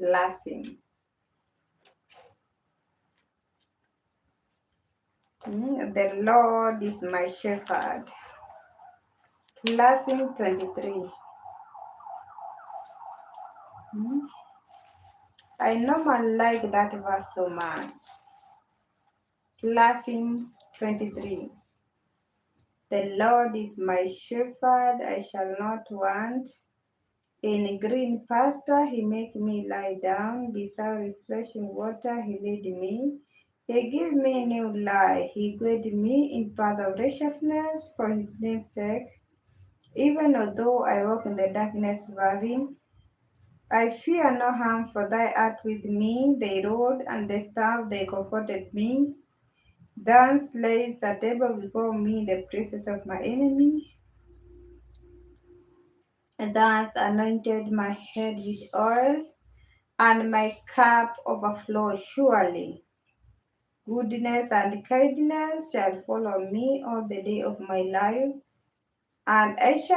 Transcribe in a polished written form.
blessing. The Lord is my shepherd. Blessing 23. I normally like that verse so much. Blessing 23. The Lord is my shepherd, I shall not want. In green pasture he make me lie down, beside refreshing water he lead me. He give me new life, he guide me in path of righteousness for his name's sake. Even although I walk in the darkness valley, I fear no harm, for thy art with me, thy rod and the staff they comforted me. Thou lays a table before me in the presence of my enemy. And thou anointed my head with oil, and my cup overflows. Surely goodness and kindness shall follow me all the day of my life, and I shall